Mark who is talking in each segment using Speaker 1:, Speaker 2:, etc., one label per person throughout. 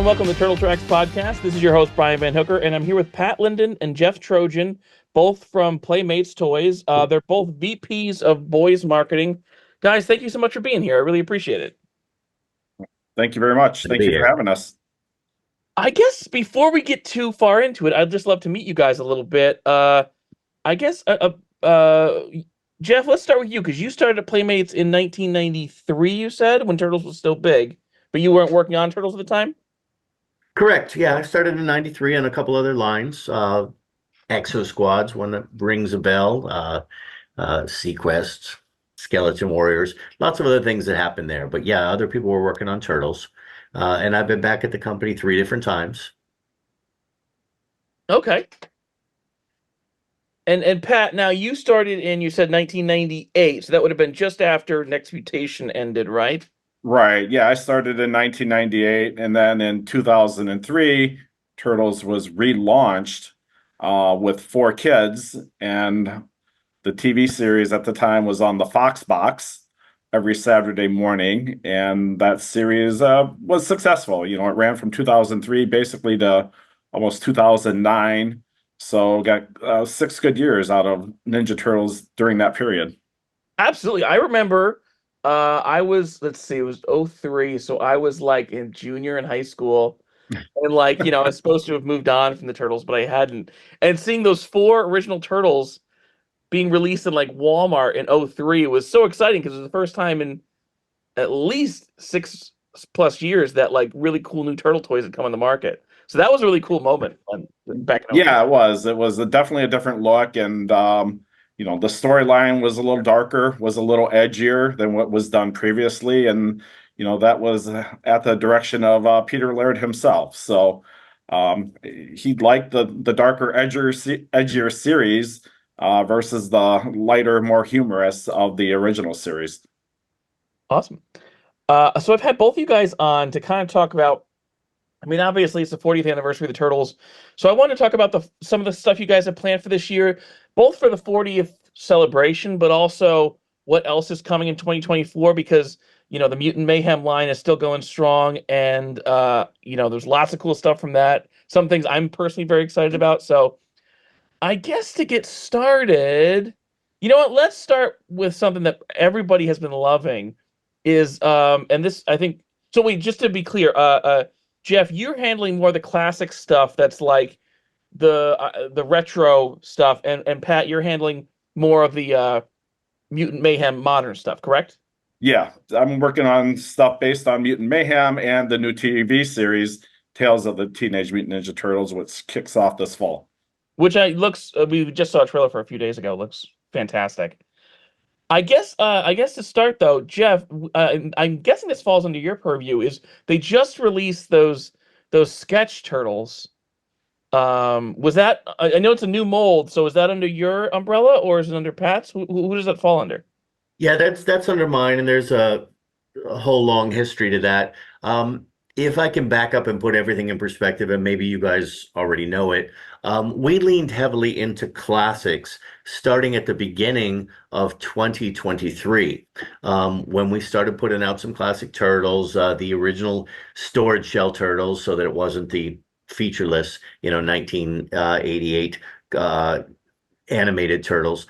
Speaker 1: and welcome to the Turtle Tracks podcast. This is your host, Brian Van Hooker, and I'm here with Pat Linden and Jeff Trojan, both from Playmates Toys. They're both VPs of Boys Marketing. Guys, thank you so much for being here. I really appreciate it.
Speaker 2: Thank you very much. Thank you for having us.
Speaker 1: I guess before we get too far into it, I'd just love to meet you guys a little bit. Jeff, let's start with you, because you started at Playmates in 1993, you said, when Turtles was still big, but you weren't working on Turtles at the time?
Speaker 3: Correct. Yeah, I started in 93 on a couple other lines. Exo Squads, one that rings a bell, Sequest, Skeleton Warriors, lots of other things that happened there. But yeah, other people were working on Turtles. And I've been back at the company 3 different times.
Speaker 1: Okay. And Pat, now you started in, you said 1998, so that would have been just after Next Mutation ended, right?
Speaker 2: Right. Yeah, I started in 1998, and then in 2003, Turtles was relaunched with 4 kids, and the TV series at the time was on the Fox box every Saturday morning, and that series was successful. You know, it ran from 2003 basically to almost 2009, so got 6 good years out of Ninja Turtles during that period.
Speaker 1: Absolutely. I remember I was, let's see, it was '03, so I was like in junior in high school. And I was supposed to have moved on from the Turtles, but I hadn't. And seeing those 4 original Turtles being released in like Walmart in '03 was so exciting, because it was the first time in at least 6+ years that like really cool new Turtle toys had come on the market. So that was a really cool moment back in
Speaker 2: Yeah, it was. It was definitely a different look, and the storyline was a little darker, was a little edgier than what was done previously, and that was at the direction of Peter Laird himself. So he liked the darker, edgier series versus the lighter, more humorous of the original series.
Speaker 1: Awesome. So I've had both of you guys on to kind of talk about, I mean, obviously it's the 40th anniversary of the Turtles, so I want to talk about some of the stuff you guys have planned for this year, both for the 40th celebration, but also what else is coming in 2024, because the Mutant Mayhem line is still going strong, and there's lots of cool stuff from that. Some things I'm personally very excited about. So I guess to get started, you know what? Let's start with something that everybody has been loving. And this, I think. So wait, just to be clear, Jeff, you're handling more of the classic stuff. That's like the retro stuff, and Pat, you're handling more of the Mutant Mayhem modern stuff, correct?
Speaker 2: Yeah, I'm working on stuff based on Mutant Mayhem and the new TV series, Tales of the Teenage Mutant Ninja Turtles, which kicks off this fall.
Speaker 1: Which looks, we just saw a trailer for a few days ago. Looks fantastic. I guess to start though, Jeff, I'm guessing this falls under your purview. Is they just released those sketch turtles? Was that, I know it's a new mold, so is that under your umbrella or is it under Pat's? Who does that fall under?
Speaker 3: Yeah, that's under mine, and there's a whole long history to that. If I can back up and put everything in perspective, and maybe you guys already know it, we leaned heavily into classics starting at the beginning of 2023, when we started putting out some classic Turtles, the original Storage Shell Turtles, so that it wasn't the featureless, 1988 animated Turtles.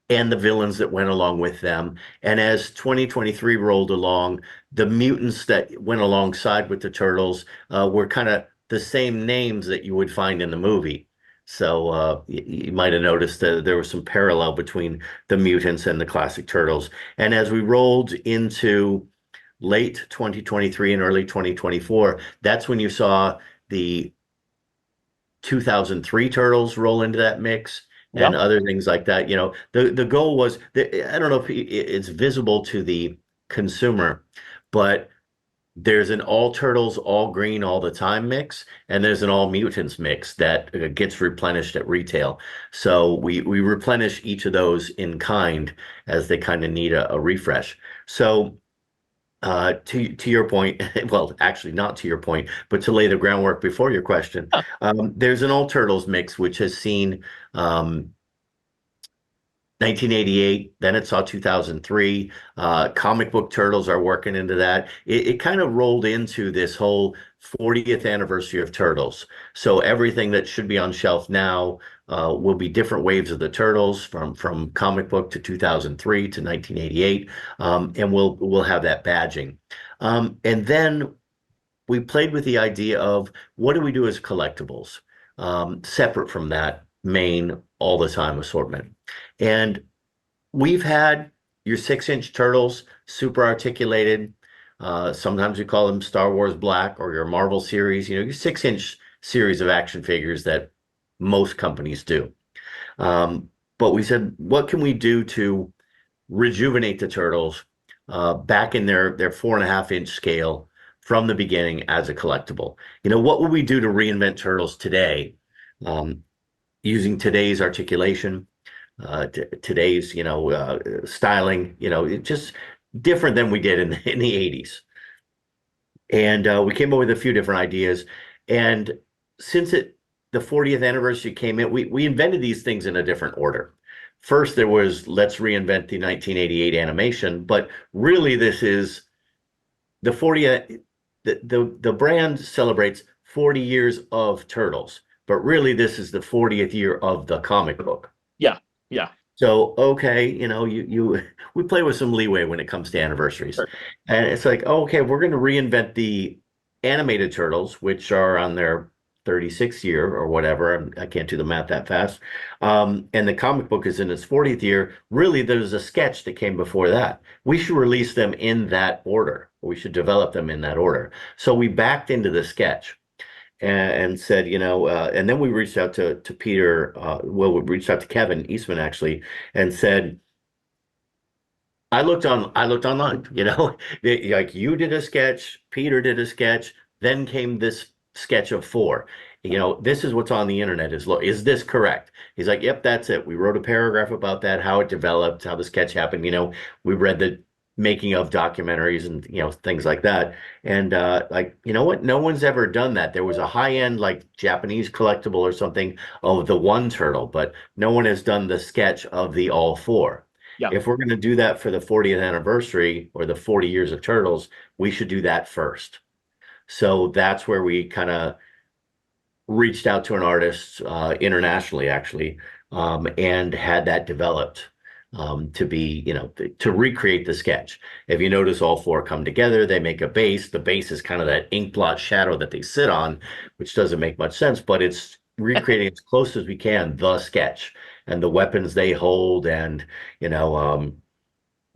Speaker 3: And the villains that went along with them. And as 2023 rolled along, the mutants that went alongside with the Turtles were kind of the same names that you would find in the movie. So you might have noticed that there was some parallel between the mutants and the classic Turtles. And as we rolled into late 2023 and early 2024, that's when you saw the 2003 Turtles roll into that mix. And other things like that. The goal was, I don't know if it's visible to the consumer, but there's an all Turtles, all green, all the time mix, and there's an all mutants mix that gets replenished at retail. So we replenish each of those in kind as they kind of need a refresh. So to your point, well, actually not to your point, but to lay the groundwork before your question, there's an all Turtles mix which has seen 1988, then it saw 2003. Comic book turtles are working into that. It kind of rolled into this whole 40th anniversary of Turtles. So everything that should be on shelf now will be different waves of the Turtles from comic book to 2003 to 1988, and we'll have that badging. And then we played with the idea of what do we do as collectibles, separate from that main all the time assortment. And we've had your 6-inch turtles, super articulated. Sometimes we call them Star Wars Black, or your Marvel series, your 6-inch series of action figures that most companies do. But we said, what can we do to rejuvenate the turtles back in their 4.5-inch scale from the beginning as a collectible? What would we do to reinvent turtles today, using today's articulation, today's styling, just different than we did in the 80s. And we came up with a few different ideas. And since the 40th anniversary came in, we invented these things in a different order. First, there was let's reinvent the 1988 animation, but really this is the 40th. The brand celebrates 40 years of Turtles, but really this is the 40th year of the comic book.
Speaker 1: Yeah, yeah.
Speaker 3: So, okay, we play with some leeway when it comes to anniversaries.
Speaker 1: Sure.
Speaker 3: And it's like, okay, we're going to reinvent the animated Turtles, which are on their 36th year or whatever. I can't do the math that fast. And the comic book is in its 40th year. Really, there's a sketch that came before that. We should release them in that order. We should develop them in that order. So we backed into the sketch and said, and then we reached out to Peter, we reached out to Kevin Eastman actually, and said, I looked online, like you did a sketch, Peter did a sketch, then came this sketch of 4. This is what's on the internet. Is this correct? He's like, yep, that's it. We wrote a paragraph about that, how it developed, how the sketch happened. We read the making of documentaries and things like that, and what, no one's ever done that. There was a high-end like Japanese collectible or something of the one turtle, but no one has done the sketch of the all 4.
Speaker 1: Yeah.
Speaker 3: If we're going to do that for the 40th anniversary or the 40 years of Turtles, we should do that first. So that's where we kind of reached out to an artist internationally actually, and had that developed to be, to recreate the sketch. If you notice, all 4 come together, they make a base. The base is kind of that ink blot shadow that they sit on, which doesn't make much sense, but it's recreating as close as we can the sketch and the weapons they hold. And,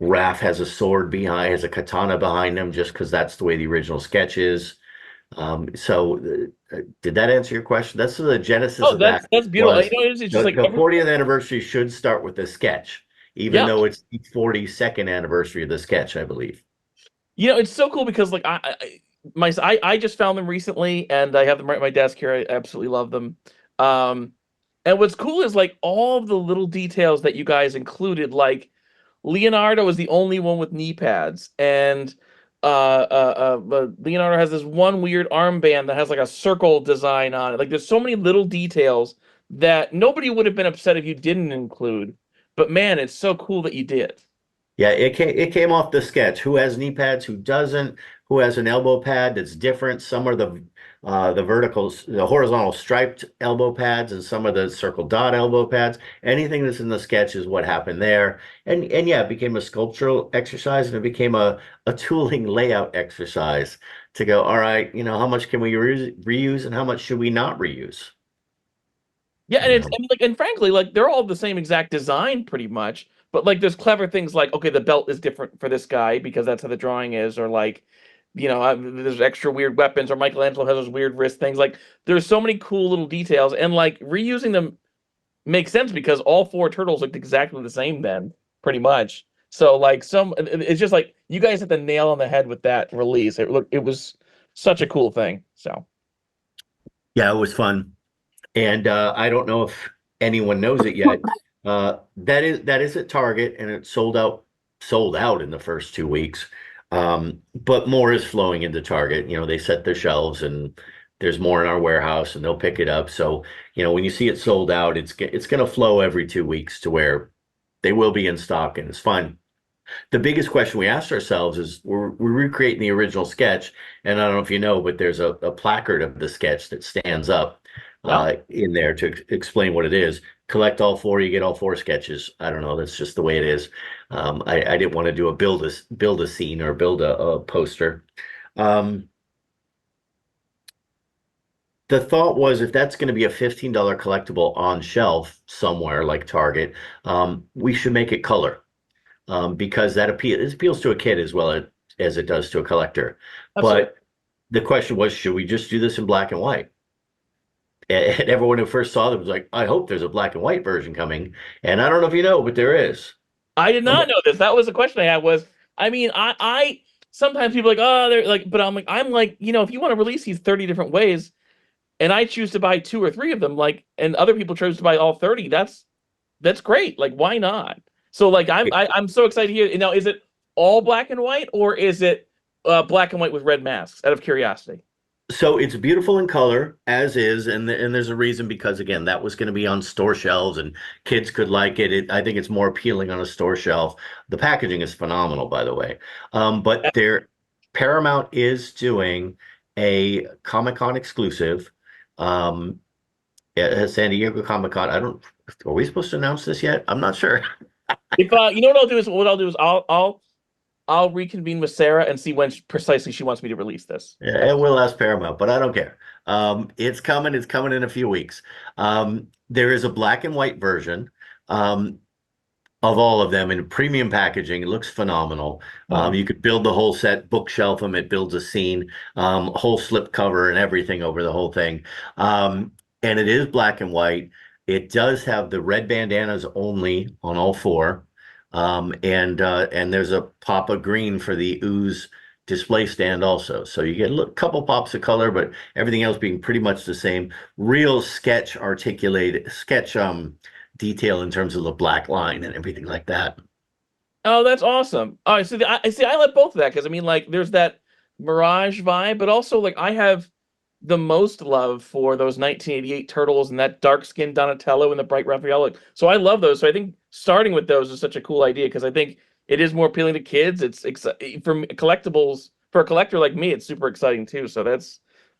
Speaker 3: Raph has a sword behind, has a katana behind him, just because that's the way the original sketch is. So did that answer your question? That's the genesis of that.
Speaker 1: That's beautiful. It's just
Speaker 3: The 40th anniversary should start with the sketch, even though it's the 42nd anniversary of the sketch, I believe.
Speaker 1: It's so cool because like I just found them recently and I have them right at my desk here. I absolutely love them. And what's cool is like all of the little details that you guys included, like Leonardo is the only one with knee pads, and Leonardo has this one weird armband that has like a circle design on it. Like there's so many little details that nobody would have been upset if you didn't include. But man, it's so cool that you did.
Speaker 3: Yeah, it came off the sketch. Who has knee pads? Who doesn't? Who has an elbow pad that's different? Some are the horizontal striped elbow pads, and some of the circle dot elbow pads. Anything that's in the sketch is what happened there. And yeah, it became a sculptural exercise, and it became a tooling layout exercise to go, all right, how much can we reuse and how much should we not reuse?
Speaker 1: Yeah, and frankly, like they're all the same exact design pretty much, but like there's clever things like, okay, the belt is different for this guy because that's how the drawing is, or like, there's extra weird weapons, or Michelangelo has those weird wrist things. Like there's so many cool little details, and like reusing them makes sense because all 4 turtles looked exactly the same then, pretty much. So like it's just like you guys hit the nail on the head with that release. It was such a cool thing. So
Speaker 3: yeah, it was fun. And I don't know if anyone knows it yet. That is at Target, and it sold out in the first 2 weeks. But more is flowing into Target. They set their shelves, and there's more in our warehouse, and they'll pick it up. So when you see it sold out, it's going to flow every 2 weeks to where They will be in stock, and it's fine. The biggest question we asked ourselves is we're recreating the original sketch, and I don't know if you know, but there's a placard of the sketch that stands up
Speaker 1: Oh,
Speaker 3: in there to explain what it is. Collect all four, you get all four sketches. I don't know, that's just the way it is. I didn't want to do a build a scene or build a poster. Um, the thought was if that's going to be a $15 collectible on shelf somewhere like Target, we should make it color because it appeals to a kid as well as it does to a collector.
Speaker 1: absolutely.
Speaker 3: But the question was, should we just do this in black and white? And everyone who first saw it was like, I hope there's a black and white version coming. And I don't know if you know, but there is.
Speaker 1: I did not know this. That was the question I had was, I mean, I sometimes people are like, oh, they're like, but I'm like, if you want to release these 30 different ways and I choose to buy 2 or 3 of them, like, and other people choose to buy all 30, that's great. Like, why not? So like, I'm so excited here. Now, is it all black and white or is it black and white with red masks out of curiosity?
Speaker 3: So it's beautiful in color as is, and there's a reason because again, that was going to be on store shelves and kids could like it. I think it's more appealing on a store shelf. The packaging is phenomenal, by the way. But Paramount is doing a Comic-Con exclusive. At San Diego Comic-Con. Are we supposed to announce this yet? I'm not sure.
Speaker 1: If what I'll do is I'll reconvene with Sarah and see when precisely she wants me to release this.
Speaker 3: And we'll ask Paramount, but I don't care. It's coming. It's coming in a few weeks. There is a black and white version of all of them in premium packaging. It looks phenomenal. You could build the whole set, bookshelf them. It builds a scene, whole slip cover and everything over the whole thing. And it is black and white. It does have the red bandanas only on all four. And there's a pop of green for the ooze display stand also. So you get a couple pops of color, but everything else being pretty much the same. Real sketch detail in terms of the black line and everything like that.
Speaker 1: Oh, that's awesome. Oh, I like both of that because I mean, like, there's that Mirage vibe, but also like I have the most love for those 1988 turtles and that dark skinned Donatello and the bright Raphael. So I love those. So I think starting with those is such a cool idea because I think it is more appealing to kids. It's for collectibles for a collector like me. It's super exciting too. So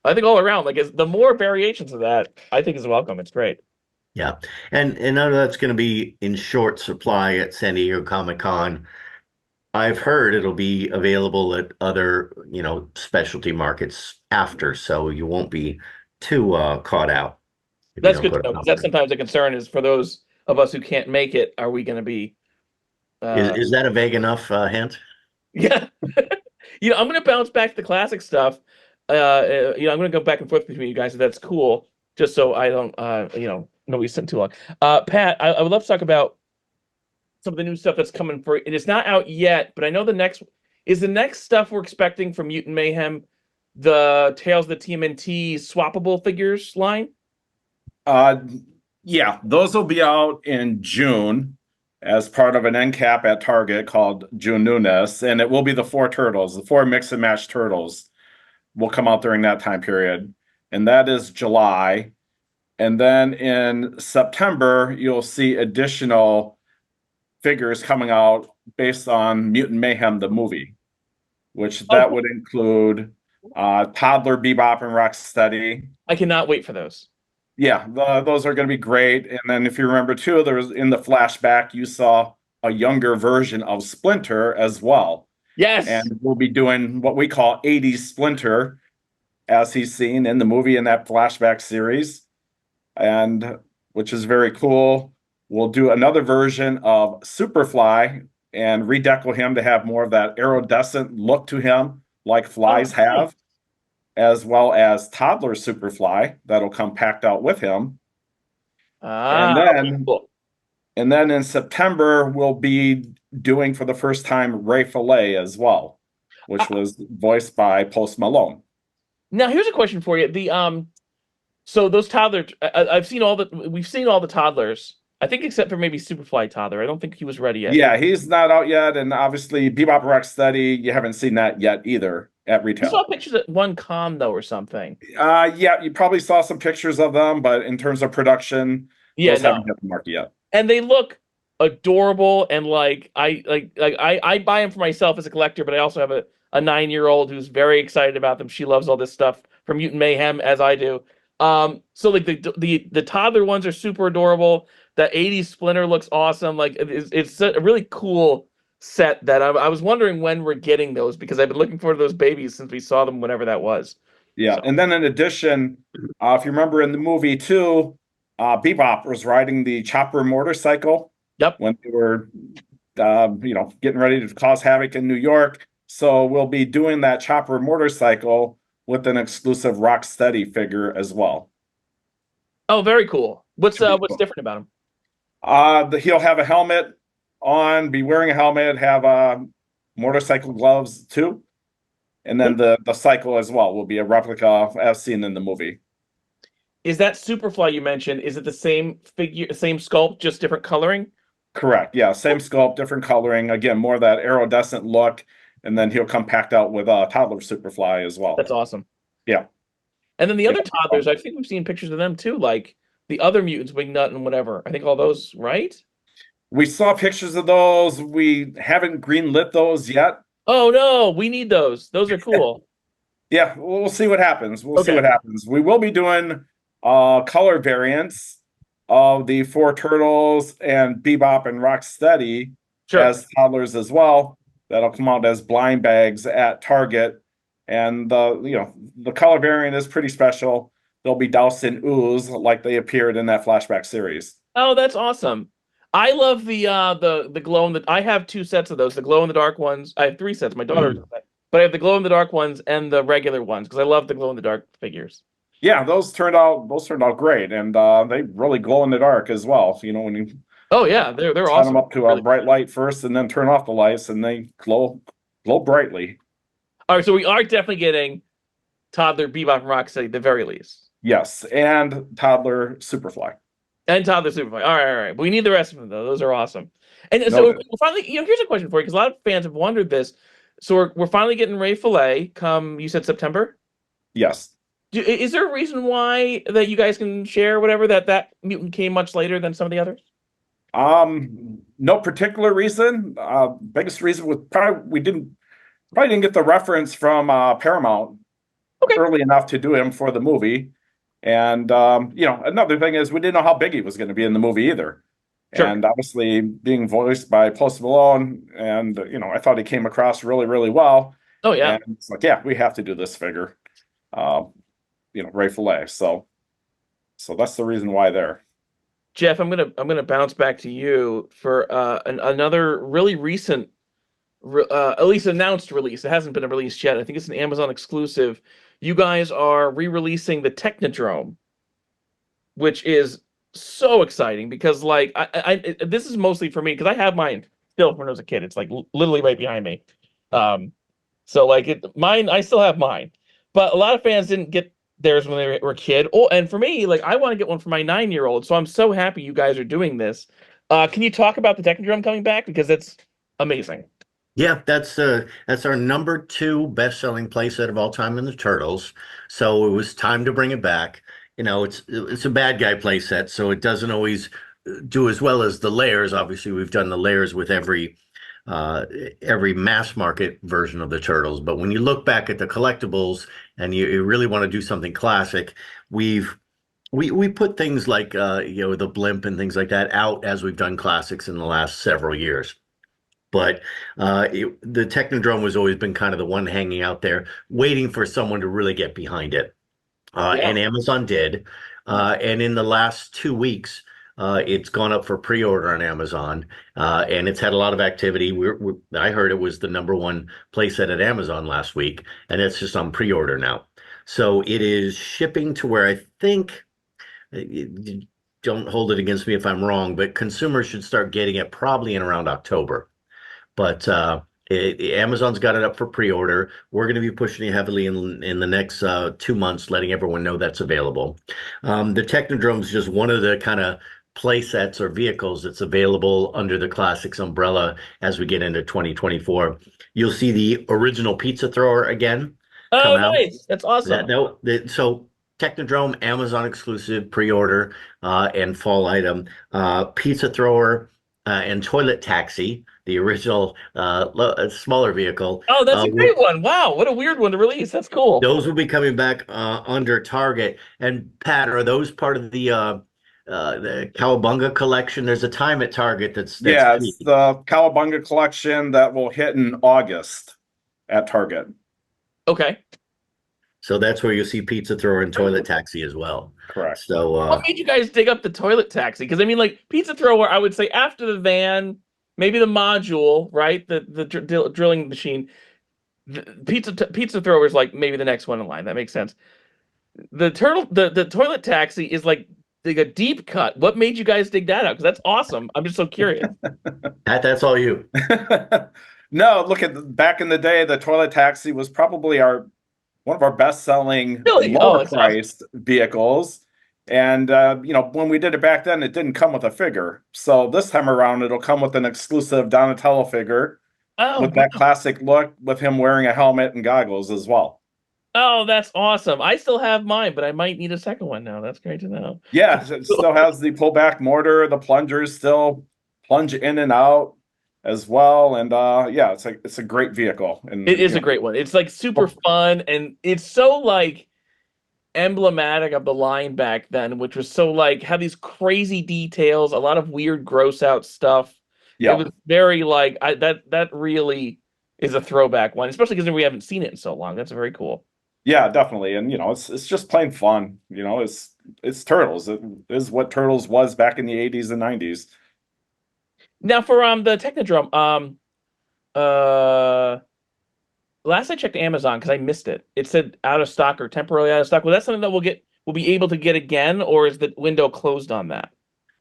Speaker 1: I think all around, like, the more variations of that, I think is welcome. It's great.
Speaker 3: Yeah. And I know that's going to be in short supply at San Diego Comic-Con. I've heard it'll be available at other, specialty markets after, so you won't be too caught out if you
Speaker 1: That's
Speaker 3: don't
Speaker 1: good
Speaker 3: go
Speaker 1: to
Speaker 3: to
Speaker 1: know because that's
Speaker 3: Comic-Con.
Speaker 1: sometimes a concern is for those of us who can't make it. Are we going to be?
Speaker 3: Is that a vague enough hint?
Speaker 1: Yeah. I'm going to bounce back to the classic stuff. I'm going to go back and forth between you guys, so that's cool. Just so I don't, nobody's sitting too long. Pat, I would love to talk about some of the new stuff that's coming for, and it's not out yet, but I know the next stuff we're expecting from Mutant Mayhem, the Tales of the TMNT swappable figures line.
Speaker 2: Yeah, those will be out in June as part of an end cap at Target called June Newness, and it will be the four turtles, the four mix and match turtles will come out during that time period, and that is July. And then in September, you'll see additional figures coming out based on Mutant Mayhem, the movie, which
Speaker 1: Oh,
Speaker 2: that
Speaker 1: cool.
Speaker 2: would include Toddler, Bebop, and Rocksteady.
Speaker 1: I cannot wait for those.
Speaker 2: Yeah, those are going to be great. And then if you remember too, there was in the flashback, you saw a younger version of Splinter as well.
Speaker 1: Yes.
Speaker 2: And we'll be doing what we call 80s Splinter as he's seen in the movie in that flashback series, and which is very cool. We'll do another version of Superfly and redeco him to have more of that iridescent look to him, like flies
Speaker 1: Oh, nice.
Speaker 2: have, as well as Toddler Superfly that'll come packed out with him. And
Speaker 1: Okay,
Speaker 2: then
Speaker 1: cool.
Speaker 2: and then in September we'll be doing for the first time Ray Fillet as well, which was voiced by Post Malone.
Speaker 1: Now here's a question for you. So those toddlers, we've seen all the toddlers. I think except for maybe Superfly toddler. I don't think he was ready yet.
Speaker 2: Yeah, he's not out yet, and obviously Bebop Rocksteady, you haven't seen that yet either at
Speaker 1: We saw
Speaker 2: retail.
Speaker 1: pictures at one con though, or something.
Speaker 2: Yeah, you probably saw some pictures of them, but in terms of production,
Speaker 1: Yeah,
Speaker 2: those
Speaker 1: no,
Speaker 2: haven't hit the market yet.
Speaker 1: and they look adorable, and I buy them for myself as a collector, but I also have a 9-year-old who's very excited about them. She loves all this stuff from Mutant Mayhem as I do. So like the toddler ones are super adorable. The 80s Splinter looks awesome. Like it's a really cool set that I was wondering when we're getting those, because I've been looking forward to those babies since we saw them whenever that was.
Speaker 2: Yeah,
Speaker 1: So
Speaker 2: and then in addition, if you remember in the movie too, Bebop was riding the chopper motorcycle
Speaker 1: yep.
Speaker 2: when they were, getting ready to cause havoc in New York. So we'll be doing that chopper motorcycle with an exclusive Rocksteady figure as well.
Speaker 1: Oh, very cool. What's
Speaker 2: To be
Speaker 1: what's
Speaker 2: cool.
Speaker 1: different about him?
Speaker 2: He'll have a helmet on, be wearing a helmet, have motorcycle gloves too. And then the cycle as well will be a replica as seen in the movie.
Speaker 1: Is that Superfly you mentioned? Is it the same figure, same sculpt, just different coloring?
Speaker 2: Correct. Yeah, same sculpt, different coloring. Again, more of that iridescent look. And then he'll come packed out with a toddler Superfly as well.
Speaker 1: That's awesome.
Speaker 2: Yeah.
Speaker 1: And then the other
Speaker 2: Yeah.
Speaker 1: toddlers, I think we've seen pictures of them too, like the other mutants, Wingnut and whatever. I think all those, right?
Speaker 2: We saw pictures of those. We haven't greenlit those yet.
Speaker 1: Oh no, we need those. Those are cool.
Speaker 2: Yeah, we'll see what happens. We'll see
Speaker 1: Okay.
Speaker 2: what happens. We will be doing color variants of the four turtles and Bebop and Rocksteady
Speaker 1: Sure.
Speaker 2: as toddlers as well. That'll come out as blind bags at Target. And the color variant is pretty special. They'll be doused in ooze like they appeared in that flashback series.
Speaker 1: Oh, that's awesome. I love the glow in the I have two sets of those, the glow in the dark ones. I have three sets. My daughter, but I have the glow in the dark ones and the regular ones because I love the glow in the dark figures.
Speaker 2: Yeah, those turned out great, and they really glow in the dark as well. When you
Speaker 1: Oh yeah, they're
Speaker 2: turn
Speaker 1: awesome.
Speaker 2: them up to a bright light first, and then turn off the lights, and they glow brightly.
Speaker 1: All right, so we are definitely getting toddler Bebop and Rocksteady at the very least.
Speaker 2: Yes, and toddler Superfly.
Speaker 1: And toddler Superfly. All right. But we need the rest of them though. Those are awesome. And so
Speaker 2: Noted.
Speaker 1: we're finally, here's a question for you because a lot of fans have wondered this. So we're finally getting Ray Fillet come. You said September.
Speaker 2: Yes.
Speaker 1: Is there a reason why that you guys can share whatever that mutant came much later than some of the others?
Speaker 2: No particular reason. Biggest reason was probably didn't get the reference from Paramount early enough to do him for the movie. And another thing is we didn't know how big he was going to be in the movie either.
Speaker 1: Sure.
Speaker 2: And obviously being voiced by Post Malone, and I thought he came across really, really well.
Speaker 1: Oh yeah.
Speaker 2: And it's like, yeah, we have to do this figure. Ray Fillet. So that's the reason why there.
Speaker 1: Jeff, I'm gonna bounce back to you for another really recent, at least announced release. It hasn't been released yet. I think it's an Amazon exclusive. You guys are re-releasing the Technodrome, which is so exciting because like this is mostly for me because I have mine still from when I was a kid. It's like literally right behind me. So like mine, I still have mine, but a lot of fans didn't get theirs when they were a kid. Oh, and for me, like I want to get one for my 9-year-old. So I'm so happy you guys are doing this. Can you talk about the Technodrome coming back because it's amazing?
Speaker 3: Yeah, that's our number 2 best-selling playset of all time in the Turtles. So it was time to bring it back. It's a bad guy playset, so it doesn't always do as well as the layers. Obviously, we've done the layers with every mass market version of the Turtles. But when you look back at the collectibles and you really want to do something classic, we put things like the blimp and things like that out as we've done classics in the last several years. But the Technodrome has always been kind of the one hanging out there, waiting for someone to really get behind it. And Amazon did. And in the last 2 weeks, it's gone up for pre-order on Amazon, and it's had a lot of activity. I heard it was the #1 playset at Amazon last week, and it's just on pre-order now. So it is shipping to where I think, don't hold it against me if I'm wrong, but consumers should start getting it probably in around October. But Amazon's got it up for pre-order. We're going to be pushing it heavily in the next 2 months, letting everyone know that's available. The Technodrome is just one of the kind of play sets or vehicles that's available under the Classics umbrella as we get into 2024. You'll see the original pizza thrower again come out.
Speaker 1: Nice. That's awesome.
Speaker 3: So Technodrome, Amazon exclusive pre-order and fall item. Pizza thrower and Toilet Taxi, the original smaller vehicle.
Speaker 1: Oh, that's a great one. Wow, what a weird one to release. That's cool.
Speaker 3: Those will be coming back under Target. And Pat, are those part of the Cowabunga collection? There's a time at Target that's
Speaker 2: Yeah, it's
Speaker 3: peak.
Speaker 2: the Cowabunga collection that will hit in August at Target.
Speaker 1: Okay.
Speaker 3: So that's where you'll see Pizza Thrower and Toilet Taxi as well.
Speaker 2: Correct.
Speaker 3: So
Speaker 1: What made you guys dig up the toilet taxi? Because I mean, like Pizza Thrower, I would say after the van, maybe the module, right? The drilling machine. Pizza Thrower is like maybe the next one in line. That makes sense. The toilet taxi is like a deep cut. What made you guys dig that out? Because that's awesome. I'm just so curious.
Speaker 3: Pat, that's all you.
Speaker 2: No, look at back in the day, the Toilet Taxi was probably one of our best-selling
Speaker 1: Really? Oh,
Speaker 2: lower
Speaker 1: that's awesome.
Speaker 2: priced vehicles. And when we did it back then, it didn't come with a figure. So this time around, it'll come with an exclusive Donatello figure
Speaker 1: Oh,
Speaker 2: with that classic look, with him wearing a helmet and goggles as well.
Speaker 1: oh, that's awesome. I still have mine, but I might need a second one now. That's great to know.
Speaker 2: Yeah, it still has the pullback mortar. The plungers still plunge in and out as well. And yeah, it's a great vehicle. And
Speaker 1: It is a great one. It's like super fun, and it's so like emblematic of the line back then, which was so like had these crazy details, a lot of weird, gross out stuff. It
Speaker 2: yeah,
Speaker 1: was very like that really is a throwback one, especially because we haven't seen it in so long. That's very cool.
Speaker 2: yeah, definitely. And it's just plain fun. It's Turtles. It is what Turtles was back in the 80s and 90s.
Speaker 1: Now for the Technodrome, uh last I checked Amazon because I missed it. It said out of stock or temporarily out of stock. Was that something that we'll be able to get again, or is the window closed on that?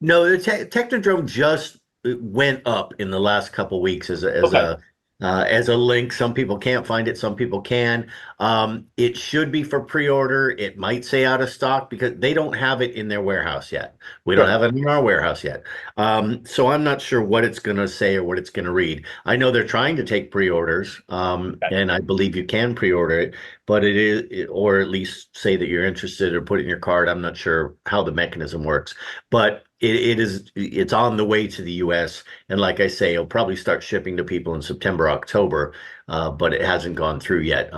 Speaker 3: No, the Technodrome just went up in the last couple weeks
Speaker 1: Okay.
Speaker 3: as a link. Some people can't find it, some people can. It should be for pre-order. It might say out of stock because they don't have it in their warehouse yet. We don't
Speaker 1: Sure.
Speaker 3: have it in our warehouse yet. So I'm not sure what it's going to say or what it's going to read. I know they're trying to take pre-orders,
Speaker 1: Okay.
Speaker 3: and I believe you can pre-order it, but or at least say that you're interested or put it in your card. I'm not sure how the mechanism works, but it's on the way to the US. And like I say, it'll probably start shipping to people in September, October, but it hasn't gone through yet.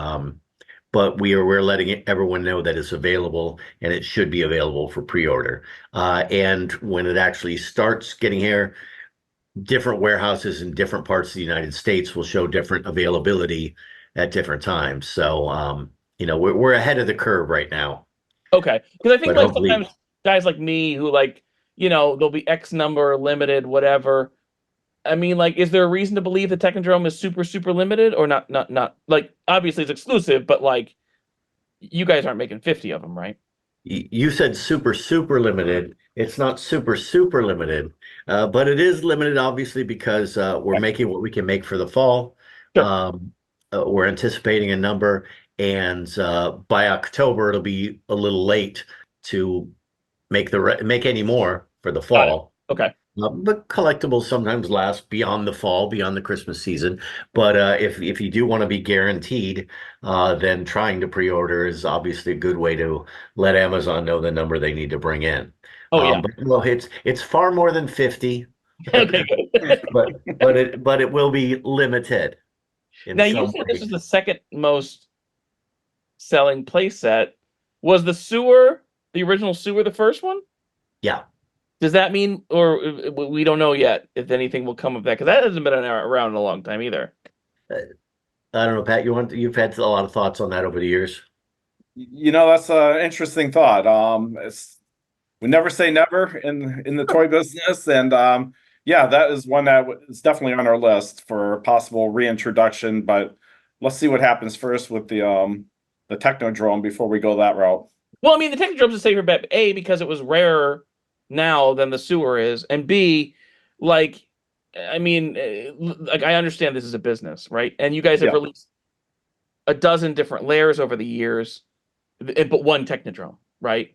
Speaker 3: But we're letting everyone know that it's available, and it should be available for pre-order. And when it actually starts getting here, different warehouses in different parts of the United States will show different availability at different times. So we're ahead of the curve right now.
Speaker 1: Okay. Because I think
Speaker 3: But
Speaker 1: like
Speaker 3: hopefully,
Speaker 1: sometimes guys like me who like, there'll be X number limited, whatever. I mean, like, is there a reason to believe the Technodrome is super, super limited or not like obviously it's exclusive, but like you guys aren't making 50 of them, right?
Speaker 3: you said super, super limited. It's not super, super limited, but it is limited, obviously, because we're
Speaker 1: Okay.
Speaker 3: making what we can make for the fall.
Speaker 1: Sure.
Speaker 3: We're anticipating a number, and by October, it'll be a little late to make any more for the
Speaker 1: Got it.
Speaker 3: fall.
Speaker 1: Okay.
Speaker 3: But collectibles sometimes last beyond the fall, beyond the Christmas season. But if you do want to be guaranteed, then trying to pre-order is obviously a good way to let Amazon know the number they need to bring in.
Speaker 1: Oh yeah.
Speaker 3: But well, it's far more than 50,
Speaker 1: Okay, good.
Speaker 3: but it will be limited in
Speaker 1: Now you
Speaker 3: some
Speaker 1: said this
Speaker 3: way.
Speaker 1: is the second most selling playset. Was the original sewer, the first one?
Speaker 3: Yeah.
Speaker 1: Does that mean, or we don't know yet if anything will come of that? Because that hasn't been around in a long time either.
Speaker 3: I don't know, Pat, you've had a lot of thoughts on that over the years.
Speaker 2: That's an interesting thought. We never say never in the toy business, and yeah, that is one that is definitely on our list for possible reintroduction. But let's see what happens first with the Technodrome before we go that route.
Speaker 1: Well, I mean, the Technodrome's a safer bet, A, because it was rarer now than the sewer is, and B, like, I mean, like I understand this is a business, right? And you guys have
Speaker 2: Yeah,
Speaker 1: released a dozen different layers over the years, but one Technodrome, right?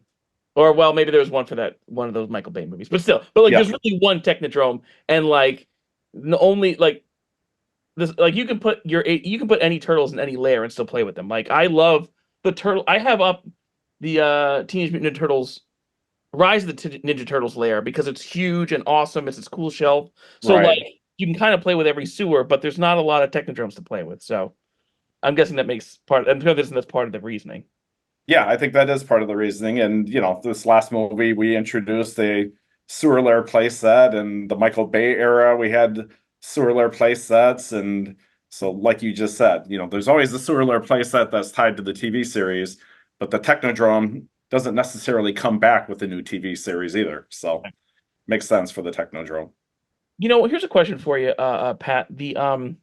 Speaker 1: Or well, maybe there was one for that one of those Michael Bay movies, but still, but like
Speaker 2: yeah,
Speaker 1: there's really one Technodrome, and like only like this, like you can put any turtles in any layer and still play with them. Like I love the turtle. I have up the Teenage Mutant Ninja Turtles Rise of the Ninja Turtles lair because it's huge and awesome. It's this cool shelf. So
Speaker 2: Right.
Speaker 1: like you can kind of play with every sewer, but there's not a lot of Technodromes to play with. So I'm guessing that makes part. I'm guessing that's part of the reasoning.
Speaker 2: Yeah, I think that is part of the reasoning. And, this last movie, we introduced a sewer lair play set, and the Michael Bay era, we had sewer lair play sets. And so, like you just said, there's always a sewer lair play set that's tied to the TV series, but the Technodrome doesn't necessarily come back with the new TV series either. So, makes sense for the Technodrome.
Speaker 1: Here's a question for you, Pat. The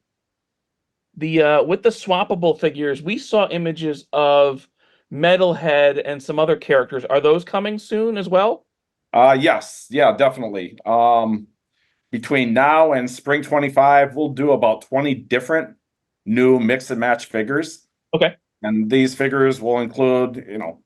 Speaker 1: with the swappable figures, we saw images of Metalhead and some other characters. Are those coming soon as well?
Speaker 2: Yes, yeah, definitely. Between now and spring 25, we'll do about 20 different new mix and match figures.
Speaker 1: Okay.
Speaker 2: And these figures will include,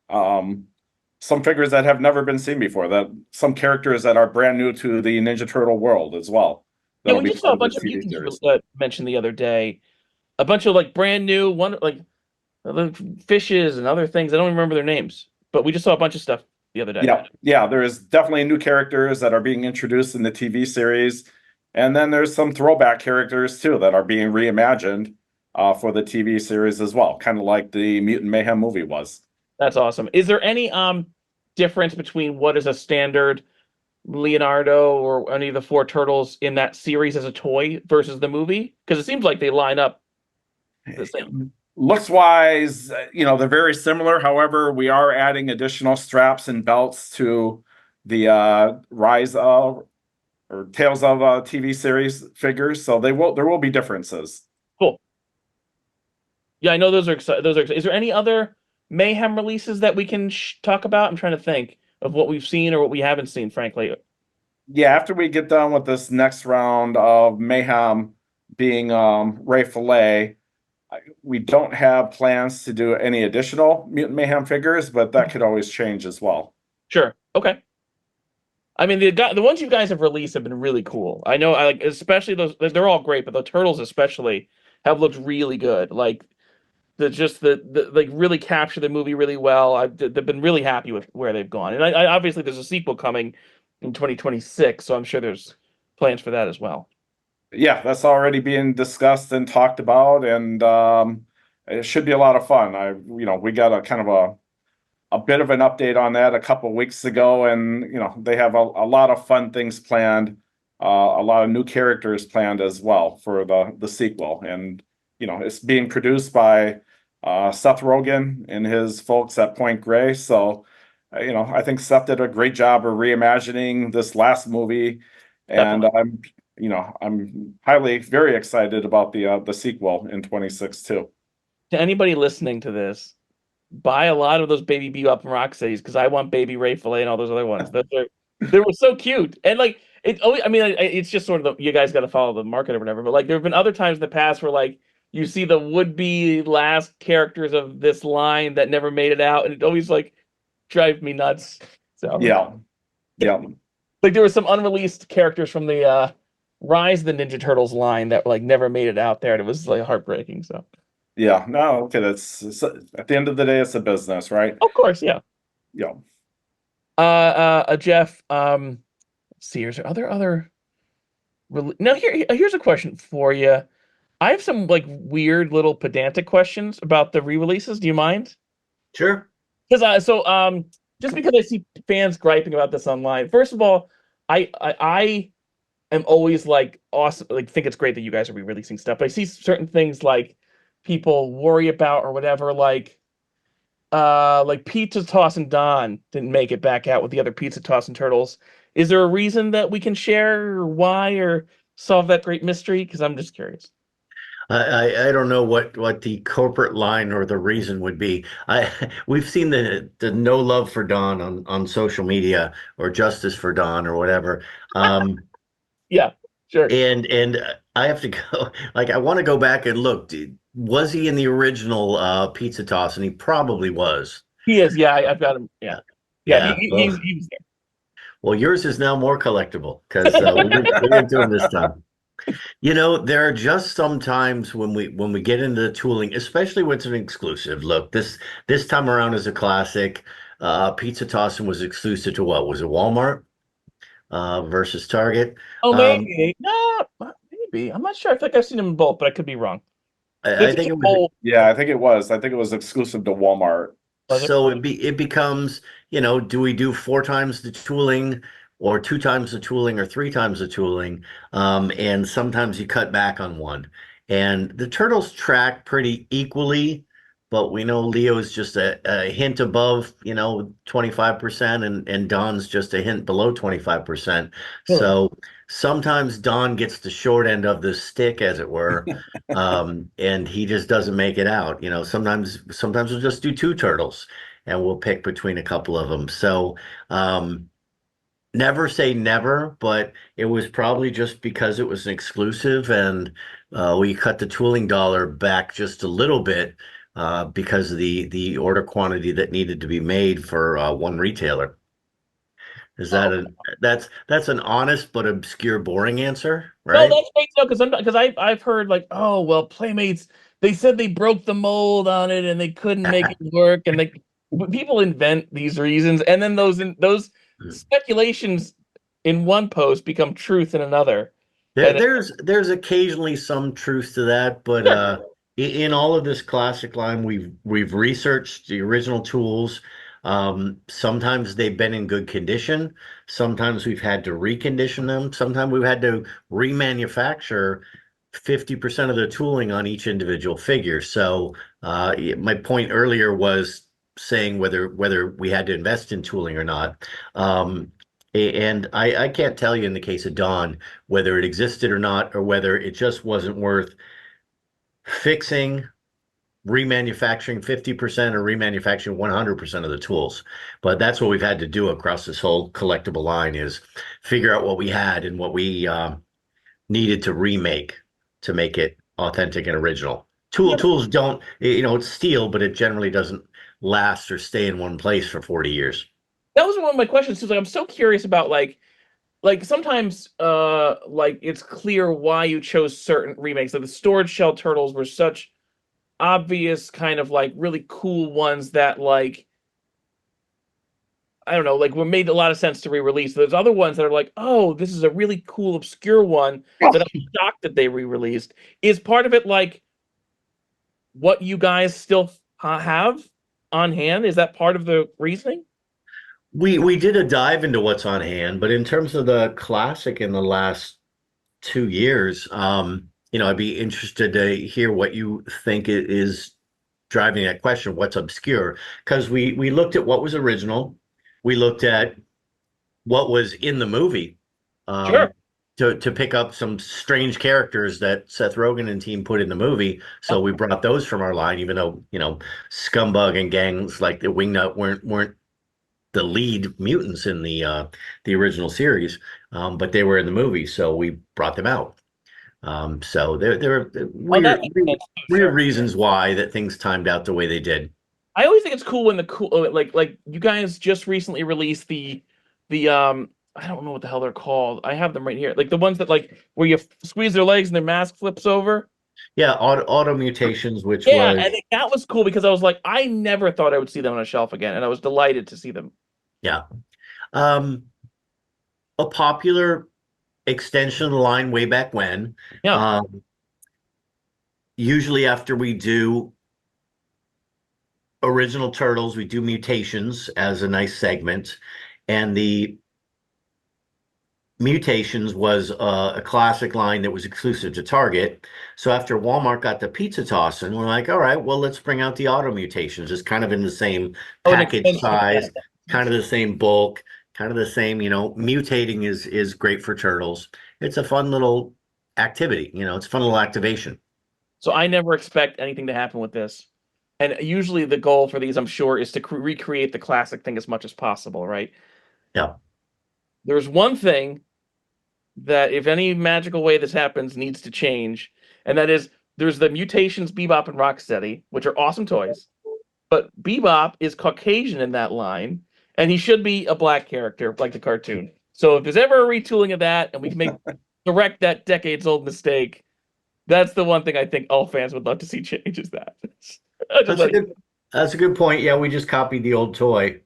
Speaker 2: some figures that have never been seen before, that some characters that are brand new to the Ninja Turtle world as well.
Speaker 1: Yeah,
Speaker 2: That'll
Speaker 1: we
Speaker 2: be
Speaker 1: just saw
Speaker 2: part
Speaker 1: a
Speaker 2: of the
Speaker 1: bunch of
Speaker 2: TV
Speaker 1: mutants
Speaker 2: series.
Speaker 1: mentioned the other day. A bunch of like brand new one like fishes and other things. I don't remember their names, but we just saw a bunch of stuff the other day.
Speaker 2: Yeah, there is definitely new characters that are being introduced in the TV series. And then there's some throwback characters too that are being reimagined for the TV series as well, kind of like the Mutant Mayhem movie was.
Speaker 1: That's awesome. Is there any difference between what is a standard Leonardo or any of the four turtles in that series as a toy versus the movie? Because it seems like they line up the same.
Speaker 2: Looks wise, they're very similar. However, we are adding additional straps and belts to the Rise of or Tales of TV series figures, so there will be differences.
Speaker 1: Cool. Yeah, I know those are those are. Is there any other Mayhem releases that we can talk about? I'm trying to think of what we've seen or what we haven't seen, frankly.
Speaker 2: Yeah, after we get done with this next round of Mayhem being Ray Fillet, we don't have plans to do any additional Mutant Mayhem figures, but that could always change as well.
Speaker 1: Sure. Okay. I mean, the ones you guys have released have been really cool. I know, I like, especially those. They're all great, but the turtles especially have looked really good. Like the like really capture the movie really well. They've been really happy with where they've gone, and I obviously there's a sequel coming in 2026, so I'm sure there's plans for that as well.
Speaker 2: Yeah, that's already being discussed and talked about, and it should be a lot of fun. We got a kind of a bit of an update on that a couple of weeks ago, and they have a lot of fun things planned, a lot of new characters planned as well for the sequel, and it's being produced by Seth Rogen and his folks at Point Grey. So I think Seth did a great job of reimagining this last movie, and I'm very excited about the sequel in 26 too.
Speaker 1: To anybody listening to this, buy a lot of those Baby Bebop and Rocksteadies because I want Baby Ray Fillet and all those other ones. They were so cute, and like it. I mean, it's just sort of you guys got to follow the market or whatever. But like, there have been other times in the past where like you see the would-be last characters of this line that never made it out, and it always like drives me nuts. So
Speaker 2: yeah.
Speaker 1: Like there were some unreleased characters from the Rise of the Ninja Turtles line that like never made it out there, and it was like heartbreaking. So.
Speaker 2: Yeah, no, okay, it's at the end of the day, it's a business, right?
Speaker 1: Of course, yeah.
Speaker 2: Yeah.
Speaker 1: Jeff, let's see, are there other now here's a question for you. I have some like weird little pedantic questions about the re-releases. Do you mind?
Speaker 3: Sure.
Speaker 1: Because just because I see fans griping about this online. First of all, I am always like awesome, like think it's great that you guys are re-releasing stuff. But I see certain things like people worry about or whatever, like Pizza Toss and Don didn't make it back out with the other Pizza Toss and Turtles. Is there a reason that we can share or why or solve that great mystery? Because I'm just curious.
Speaker 3: I don't know what the corporate line or the reason would be. We've seen the no love for Don on social media or justice for Don or whatever.
Speaker 1: Yeah, sure.
Speaker 3: And I have to go. Like I want to go back and look. Was he in the original Pizza Toss? And he probably was.
Speaker 1: He is. Yeah, I've got him. Yeah. He was there.
Speaker 3: Well, yours is now more collectible because we didn't do him this time. There are just some times when we get into the tooling, especially when it's an exclusive. Look, this time around is a classic. Pizza Tossin was exclusive to what? Was it Walmart versus Target?
Speaker 1: Oh,
Speaker 3: Um,
Speaker 1: maybe. No, maybe. I'm not sure. I think I've seen them in both, but I could be wrong.
Speaker 3: I
Speaker 1: This
Speaker 3: think
Speaker 1: is
Speaker 3: it was.
Speaker 1: old,
Speaker 2: Yeah, I think it was. I think it was exclusive to Walmart.
Speaker 1: was it?
Speaker 3: So it becomes, do we do 4 times the tooling or 2 times the tooling or 3 times the tooling? And sometimes you cut back on one. And the turtles track pretty equally, but we know Leo's just a hint above, 25%, and Don's just a hint below 25%.
Speaker 1: Really?
Speaker 3: So sometimes Don gets the short end of the stick, as it were. And he just doesn't make it out. Sometimes we'll just do 2 turtles and we'll pick between a couple of them. So, never say never, but it was probably just because it was an exclusive and we cut the tooling dollar back just a little bit because of the order quantity that needed to be made for one retailer. Is that
Speaker 1: Oh,
Speaker 3: a that's an honest but obscure, boring answer,
Speaker 1: no,
Speaker 3: right?
Speaker 1: that's great though, because I've heard like, oh well, Playmates. They said they broke the mold on it and they couldn't make it work, and people invent these reasons, and then those speculations in one post become truth in another.
Speaker 3: There,
Speaker 1: And
Speaker 3: there's occasionally some truth to that, but
Speaker 1: sure,
Speaker 3: in all of this classic line, we've researched the original tools. Sometimes they've been in good condition. Sometimes we've had to recondition them. Sometimes we've had to remanufacture 50% of the tooling on each individual figure. So my point earlier was saying whether we had to invest in tooling or not. And I can't tell you in the case of Dawn whether it existed or not, or whether it just wasn't worth fixing, remanufacturing 50% or remanufacturing 100% of the tools. But that's what we've had to do across this whole collectible line, is figure out what we had and what we needed to remake to make it authentic and original.
Speaker 1: yeah,
Speaker 3: Tools don't, it's steel, but it generally doesn't last or stay in one place for 40 years.
Speaker 1: that was one of my questions. Too. Like, I'm so curious about like sometimes like it's clear why you chose certain remakes. Like the storage shell turtles were such obvious kind of like really cool ones that like I don't know, like were made a lot of sense to re-release. There's other ones that are like, oh, this is a really cool obscure one that I'm shocked that they re-released. Is part of it like what you guys still have on hand? Is that part of the reasoning?
Speaker 3: We did a dive into what's on hand, but in terms of the classic in the last 2 years, I'd be interested to hear what you think is driving that question. What's obscure? Because we looked at what was original, we looked at what was in the movie,
Speaker 1: Sure.
Speaker 3: um, to pick up some strange characters that Seth Rogen and team put in the movie. So we brought those from our line, even though Scumbug and gangs like the Wingnut weren't the lead mutants in the original series, but they were in the movie, so we brought them out. So there are
Speaker 1: Oh, that makes sense too,
Speaker 3: weird
Speaker 1: sure.
Speaker 3: reasons why that things timed out the way they did.
Speaker 1: I always think it's cool when the cool like you guys just recently released the I don't know what the hell they're called. I have them right here. Like the ones that like where you squeeze their legs and their mask flips over.
Speaker 3: Yeah, auto mutations, which
Speaker 1: Yeah,
Speaker 3: was
Speaker 1: and that was cool because I was like, I never thought I would see them on a shelf again, and I was delighted to see them.
Speaker 3: yeah, um, a popular extension of the line way back when.
Speaker 1: Yeah.
Speaker 3: Usually after we do original turtles, we do mutations as a nice segment, and the Mutations was a classic line that was exclusive to Target. So after Walmart got the pizza tossin', we're like, all right, well, let's bring out the auto mutations. It's kind of in the same
Speaker 1: Oh, an
Speaker 3: package
Speaker 1: extension of that.
Speaker 3: size, kind of the same bulk, kind of the same, mutating is great for turtles. It's a fun little activity, it's a fun little activation.
Speaker 1: So I never expect anything to happen with this. And usually the goal for these, I'm sure, is to recreate the classic thing as much as possible, right?
Speaker 3: Yeah.
Speaker 1: There's one thing that, if any magical way this happens, needs to change, and that is there's the Mutations Bebop and Rocksteady, which are awesome toys, but Bebop is Caucasian in that line, and he should be a black character like the cartoon. So if there's ever a retooling of that, and we can correct that decades-old mistake, that's the one thing I think all fans would love to see change is that.
Speaker 3: That's a good point. Yeah, we just copied the old toy.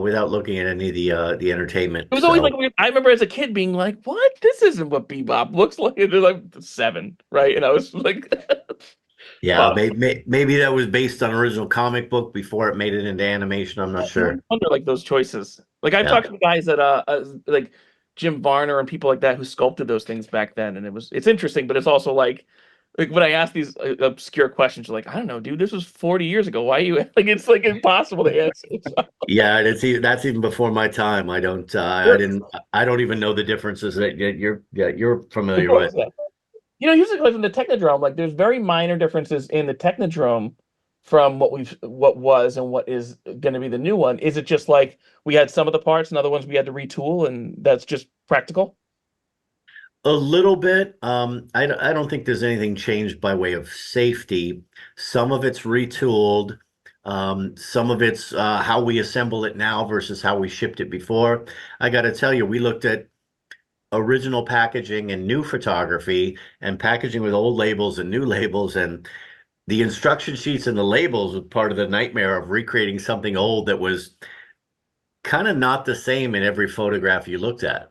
Speaker 3: without looking at any of the entertainment.
Speaker 1: It was always
Speaker 3: So
Speaker 1: like weird. I remember as a kid being like, "What? This isn't what Bebop looks like." They're like 7, right? And I was like,
Speaker 3: yeah,
Speaker 1: "Wow."
Speaker 3: maybe that was based on original comic book before it made it into animation. I'm not
Speaker 1: I always
Speaker 3: sure.
Speaker 1: wonder like those choices. Like I've
Speaker 3: Yeah.
Speaker 1: talked to guys that like Jim Varner and people like that who sculpted those things back then, and it's interesting, but it's also like when I ask these obscure questions, you're like, I don't know, dude, this was 40 years ago. Why are you like it's like impossible to answer.
Speaker 3: Yeah, that's even before my time. I don't even know the differences that you're familiar with.
Speaker 1: Here's like from the Technodrome, like there's very minor differences in the Technodrome from what was and what is going to be the new one. Is it just like we had some of the parts and other ones we had to retool, and that's just practical?
Speaker 3: A little bit. I don't think there's anything changed by way of safety. Some of it's retooled. Some of it's how we assemble it now versus how we shipped it before. I got to tell you, we looked at original packaging and new photography and packaging with old labels and new labels, and the instruction sheets and the labels was part of the nightmare of recreating something old that was kind of not the same in every photograph you looked at.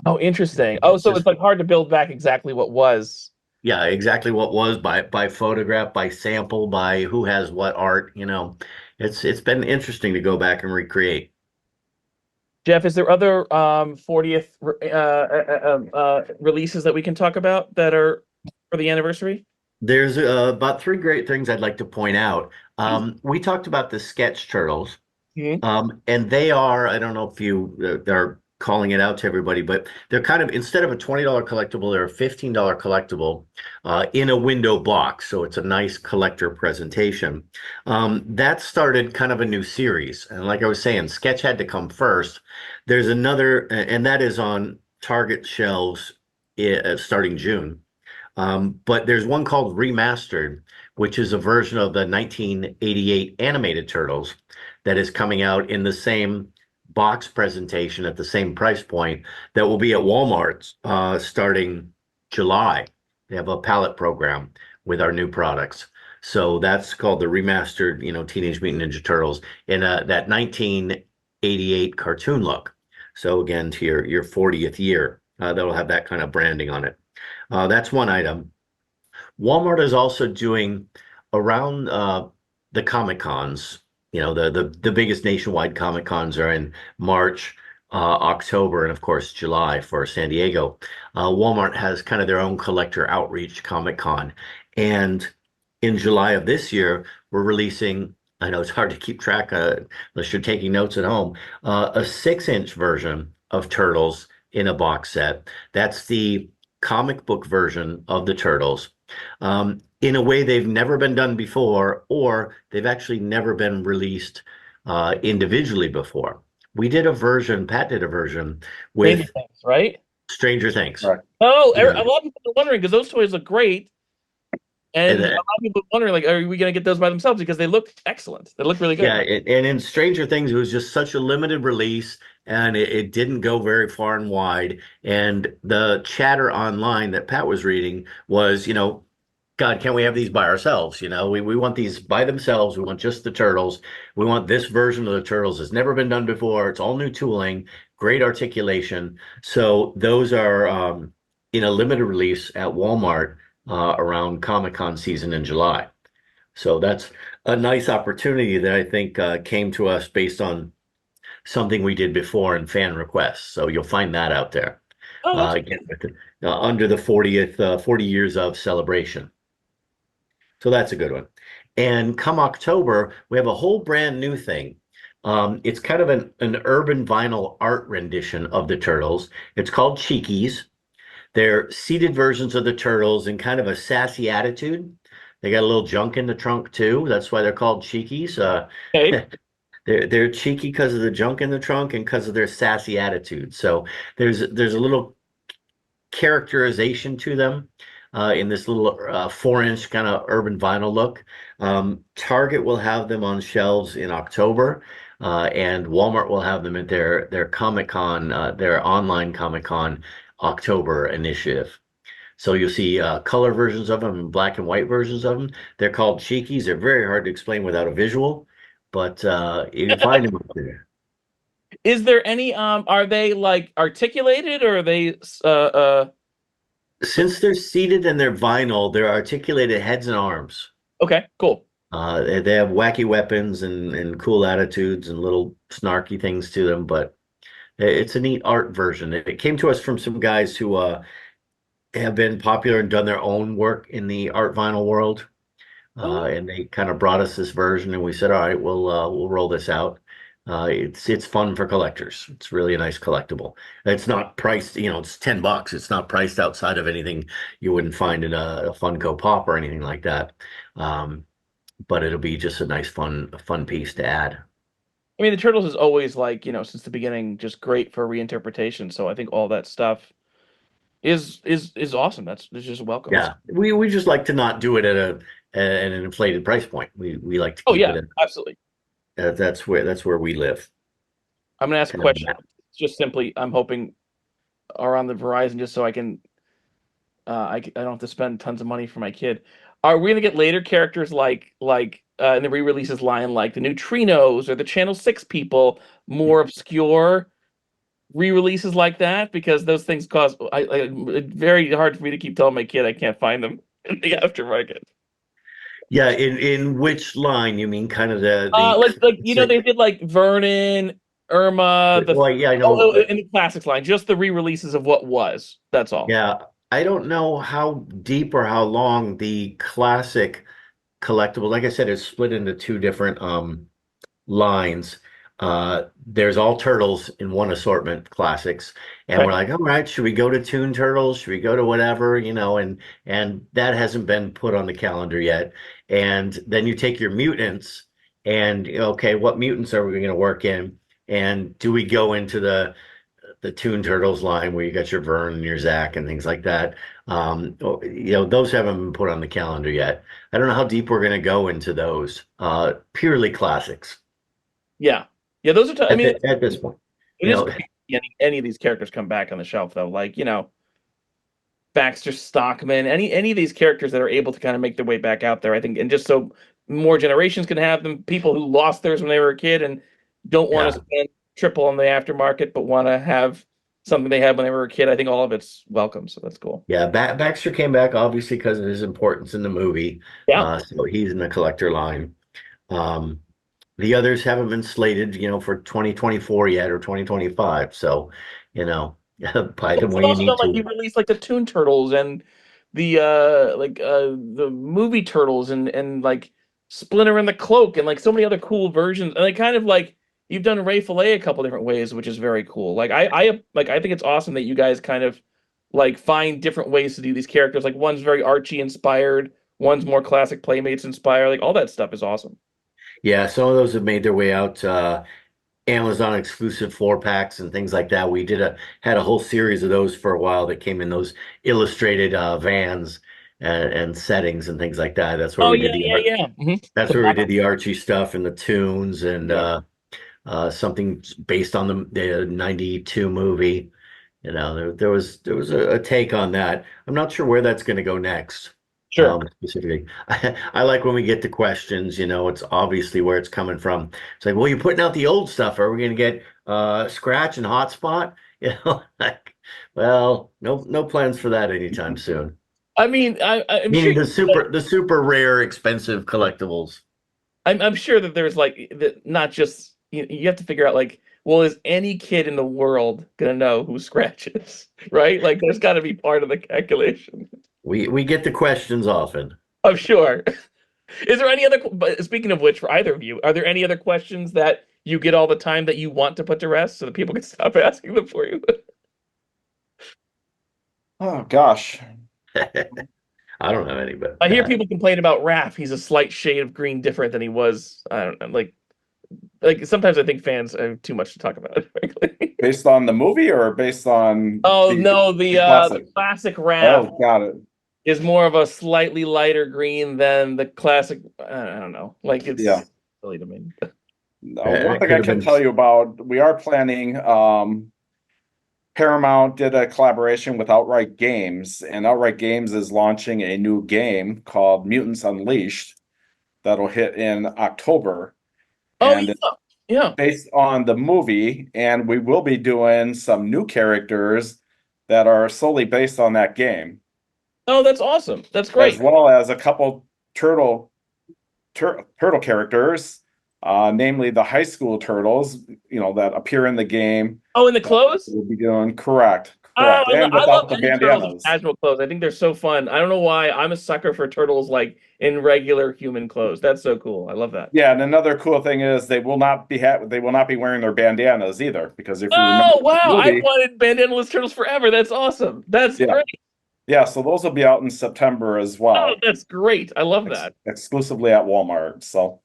Speaker 1: Oh, interesting. Oh,
Speaker 3: It's
Speaker 1: so
Speaker 3: just
Speaker 1: it's like hard to build back exactly what was.
Speaker 3: Yeah, exactly what was by photograph, by sample, by who has what art, you know. It's been interesting to go back and recreate.
Speaker 1: Jeff, is there other 40th releases that we can talk about that are for the anniversary?
Speaker 3: There's about three great things I'd like to point out. We talked about the sketch turtles.
Speaker 1: Mhm.
Speaker 3: And they are, I don't know if you are calling it out to everybody, but they're kind of, instead of a $20 collectible, they're a $15 collectible in a window box. So it's a nice collector presentation. That started kind of a new series. And like I was saying, Sketch had to come first. There's another, and that is on Target shelves starting June. But there's one called Remastered, which is a version of the 1988 animated Turtles that is coming out in the same box presentation at the same price point that will be at Walmart starting July. They have a pallet program with our new products. So that's called the remastered, Teenage Mutant Ninja Turtles in that 1988 cartoon look. So again, to your 40th year, that'll have that kind of branding on it. That's one item. Walmart is also doing around the Comic Cons. The biggest nationwide Comic Cons are in March, October, and of course July for San Diego. Walmart has kind of their own collector outreach Comic Con, and in July of this year, we're releasing. I know it's hard to keep track unless you're taking notes at home. A 6-inch version of Turtles in a box set. That's the comic book version of the Turtles in a way they've never been done before, or they've actually never been released individually before. Pat did a version
Speaker 1: Stranger
Speaker 3: with
Speaker 1: Things, right?
Speaker 3: Stranger Things.
Speaker 2: Right.
Speaker 1: Oh,
Speaker 3: Yeah.
Speaker 1: a lot of people are wondering because those toys look great,
Speaker 3: And,
Speaker 1: and a lot of people are wondering like, are we going to get those by themselves because they look excellent? They look really good.
Speaker 3: yeah, and in Stranger Things, it was just such a limited release, and it didn't go very far and wide. And the chatter online that Pat was reading was, God, can't we have these by ourselves? We want these by themselves. We want just the turtles. We want this version of the turtles. It's never been done before. It's all new tooling, great articulation. So those are in a limited release at Walmart around Comic-Con season in July. So that's a nice opportunity that I think came to us based on something we did before and fan requests. So you'll find that out there.
Speaker 1: Oh, that's
Speaker 3: Again, under the 40 years of celebration. So that's a good one. And come October, we have a whole brand new thing. It's kind of an urban vinyl art rendition of the Turtles. It's called Cheekies. They're seated versions of the Turtles in kind of a sassy attitude. They got a little junk in the trunk too. That's why they're called Cheekies.
Speaker 1: okay.
Speaker 3: They're cheeky because of the junk in the trunk and because of their sassy attitude. So there's a little characterization to them in this little 4-inch kind of urban vinyl look. Target will have them on shelves in October, and Walmart will have them at their Comic Con, their online Comic Con October initiative. So you'll see color versions of them and black and white versions of them. They're called Cheekies. They're very hard to explain without a visual, but you can find them up there.
Speaker 1: Is there any are they like articulated or are they like
Speaker 3: Since they're seated and they're vinyl, they're articulated heads and arms.
Speaker 1: okay, cool.
Speaker 3: They have wacky weapons and cool attitudes and little snarky things to them, but it's a neat art version. It came to us from some guys who have been popular and done their own work in the art vinyl world.
Speaker 1: Oh,
Speaker 3: And they kind of brought us this version, and we said, "All right, we'll roll this out." It's fun for collectors. It's really a nice collectible. It's not priced, it's $10. It's not priced outside of anything you wouldn't find in a Funko Pop or anything like that. But it'll be just a nice, fun piece to add.
Speaker 1: I mean, the Turtles is always like, since the beginning, just great for reinterpretation. So I think all that stuff is awesome. It's just welcome.
Speaker 3: Yeah, we just like to not do it at an inflated price point. We like to
Speaker 1: Oh
Speaker 3: keep
Speaker 1: yeah,
Speaker 3: it
Speaker 1: absolutely.
Speaker 3: that's where we live.
Speaker 1: I'm gonna ask a
Speaker 3: Kind of
Speaker 1: question. Just simply, I'm hoping are on the Verizon just so I can I don't have to spend tons of money for my kid. Are we gonna get later characters like in the re-releases line like the Neutrinos or the Channel 6 people, more obscure re-releases like that? Because those things cost it's very hard for me to keep telling my kid I can't find them in the aftermarket.
Speaker 3: Yeah, in which line you mean? Kind of the
Speaker 1: Like
Speaker 3: classic.
Speaker 1: they did like Vernon, Irma,
Speaker 3: Well, yeah, I know.
Speaker 1: in the classics line, just the re-releases of what was. That's all.
Speaker 3: Yeah, I don't know how deep or how long the classic collectible. Like I said, it's split into two different lines. There's all turtles in one assortment, classics, and
Speaker 1: Okay.
Speaker 3: we're like, all right, should we go to Toon Turtles? Should we go to whatever, and that hasn't been put on the calendar yet. And then you take your mutants, and okay, what mutants are we going to work in? And do we go into the Toon Turtles line where you got your Vern and your Zach and things like that? Those haven't been put on the calendar yet. I don't know how deep we're going to go into those. Purely classics
Speaker 1: Yeah. Yeah, those are I mean,
Speaker 3: at this point.
Speaker 1: it
Speaker 3: You
Speaker 1: is
Speaker 3: know,
Speaker 1: great to see any of these characters come back on the shelf though. Like, Baxter Stockman, any of these characters that are able to kind of make their way back out there, I think, and just so more generations can have them, people who lost theirs when they were a kid and don't want to
Speaker 3: yeah,
Speaker 1: spend triple on the aftermarket, but want to have something they had when they were a kid. I think all of it's welcome, so that's cool.
Speaker 3: yeah. Baxter came back obviously because of his importance in the movie.
Speaker 1: Yeah,
Speaker 3: So he's in the collector line. Um, the others haven't been slated, for 2024 yet or 2025. So, buy them
Speaker 1: but
Speaker 3: when you
Speaker 1: also
Speaker 3: need
Speaker 1: don't like you
Speaker 3: to.
Speaker 1: released like the Toon Turtles and the movie Turtles and like Splinter and the Cloak and like so many other cool versions and like kind of like you've done Ray Fillet a couple different ways, which is very cool. I think it's awesome that you guys kind of like find different ways to do these characters. Like one's very Archie inspired, one's more classic Playmates inspired. Like all that stuff is awesome.
Speaker 3: Yeah, some of those have made their way out. Amazon exclusive 4 packs and things like that. We had a whole series of those for a while that came in those illustrated vans and settings and things like that. That's where
Speaker 1: Oh
Speaker 3: we
Speaker 1: yeah,
Speaker 3: did the
Speaker 1: yeah,
Speaker 3: art.
Speaker 1: yeah.
Speaker 3: That's where we did the Archie stuff and the tunes and
Speaker 2: Yeah.
Speaker 3: something based on the '92 movie. There was a take on that. I'm not sure where that's going to go next.
Speaker 1: Sure.
Speaker 3: Specifically, I like when we get the questions. It's obviously where it's coming from. It's like, well, you're putting out the old stuff. Are we going to get Scratch and Hotspot? Like, well, no plans for that anytime soon.
Speaker 1: I mean, I'm sure
Speaker 3: Meaning the super rare, expensive collectibles.
Speaker 1: I'm sure that there's like that not just you have to figure out like, well, is any kid in the world gonna know who Scratch is, right? Like, there's got to be part of the calculation.
Speaker 3: We get the questions often.
Speaker 1: I'm sure. Is there any other? But speaking of which, for either of you, are there any other questions that you get all the time that you want to put to rest so that people can stop asking them for you?
Speaker 2: Oh gosh.
Speaker 3: I don't have any, but
Speaker 1: I hear people complain about Raph. He's a slight shade of green different than he was. I don't know, like sometimes I think fans have too much to talk about, frankly.
Speaker 2: Based on the movie or based on
Speaker 1: Oh no, the
Speaker 2: classic?
Speaker 1: classic Raph
Speaker 2: Oh, got it.
Speaker 1: is more of a slightly lighter green than the classic. I don't know, like it's
Speaker 2: Yeah.
Speaker 1: silly to me.
Speaker 2: One
Speaker 3: it
Speaker 2: thing
Speaker 3: could
Speaker 2: I
Speaker 3: have
Speaker 2: can
Speaker 3: been.
Speaker 2: tell you about, we are planning, Paramount did a collaboration with Outright Games, and Outright Games is launching a new game called Mutants Unleashed that'll hit in October.
Speaker 1: Oh
Speaker 2: And
Speaker 1: yeah, Yeah.
Speaker 2: based on the movie, and we will be doing some new characters that are solely based on that game,
Speaker 1: Oh, that's awesome. That's
Speaker 2: as
Speaker 1: great.
Speaker 2: well as a couple turtle characters, namely the high school turtles, that appear in the game.
Speaker 1: Oh, in the
Speaker 2: That
Speaker 1: clothes?
Speaker 2: we'll be doing correct,
Speaker 1: Oh,
Speaker 2: and
Speaker 1: I love
Speaker 2: about the
Speaker 1: any turtles in
Speaker 2: bandanas.
Speaker 1: casual clothes. I think they're so fun. I don't know why. I'm a sucker for turtles like in regular human clothes. That's so cool. I love that.
Speaker 2: Yeah, and another cool thing is they will not be wearing their bandanas either, because if you remember
Speaker 1: Oh,
Speaker 2: the
Speaker 1: wow. I've
Speaker 2: movie,
Speaker 1: wanted bandanaless turtles forever. That's awesome. That's
Speaker 2: yeah,
Speaker 1: great.
Speaker 2: yeah, so those will be out in September as
Speaker 1: Oh,
Speaker 2: well,
Speaker 1: that's great. I love that.
Speaker 2: exclusively at Walmart. So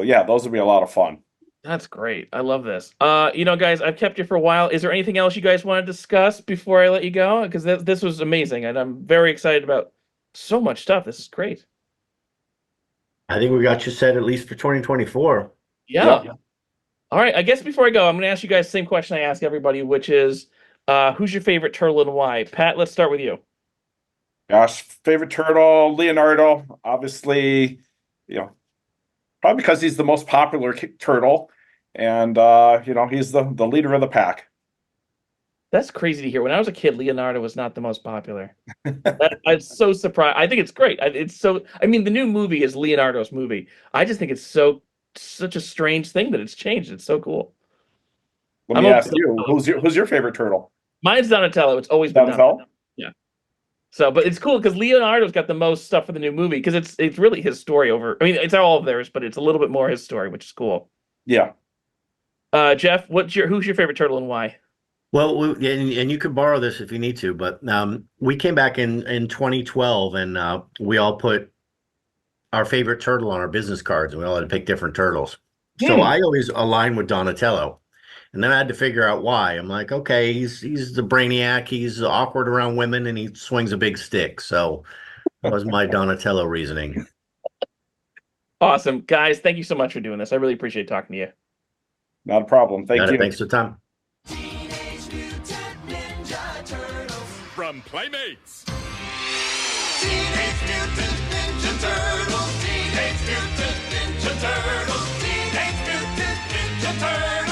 Speaker 2: yeah, those will be a lot of fun.
Speaker 1: That's great. I love this. Guys, I've kept you for a while. Is there anything else you guys want to discuss before I let you go? Because this was amazing, and I'm very excited about so much stuff. This is great.
Speaker 3: I think we got you set at least for 2024.
Speaker 1: Yeah.
Speaker 2: Yep.
Speaker 1: All right. I guess before I go, I'm going to ask you guys the same question I ask everybody, which is, who's your favorite turtle and why? Pat, let's start with you.
Speaker 2: Gosh, favorite turtle, Leonardo, obviously, probably because he's the most popular turtle, and he's the leader of the pack.
Speaker 1: That's crazy to hear. When I was a kid, Leonardo was not the most popular. I'm so surprised. I think it's great. I mean, the new movie is Leonardo's movie. I just think it's such a strange thing that it's changed. It's so cool.
Speaker 2: Let
Speaker 1: I'm
Speaker 2: me
Speaker 1: always
Speaker 2: ask you, who's your favorite turtle?
Speaker 1: Mine's Donatello. It's always been Donatello.
Speaker 2: Donatello?
Speaker 1: Yeah. So, but it's cool because Leonardo's got the most stuff for the new movie because it's really his story over. I mean, it's all of theirs, but it's a little bit more his story, which is cool.
Speaker 2: Yeah.
Speaker 1: Jeff, who's your favorite turtle and why?
Speaker 3: Well, and you can borrow this if you need to, but we came back in 2012 and we all put our favorite turtle on our business cards, and we all had to pick different turtles. So I always align with Donatello. And then I had to figure out why. I'm like, okay, he's the brainiac, he's awkward around women, and he swings a big stick. So that was my Donatello reasoning.
Speaker 1: Awesome. Guys, thank you so much for doing this. I really appreciate talking to you.
Speaker 2: Not a problem. Thank you.
Speaker 3: Thanks for the time.
Speaker 4: Teenage Mutant Ninja Turtles
Speaker 5: From Playmates.
Speaker 4: Teenage Mutant Ninja Turtles. Teenage Mutant Ninja Turtles. Teenage Mutant Ninja Turtles.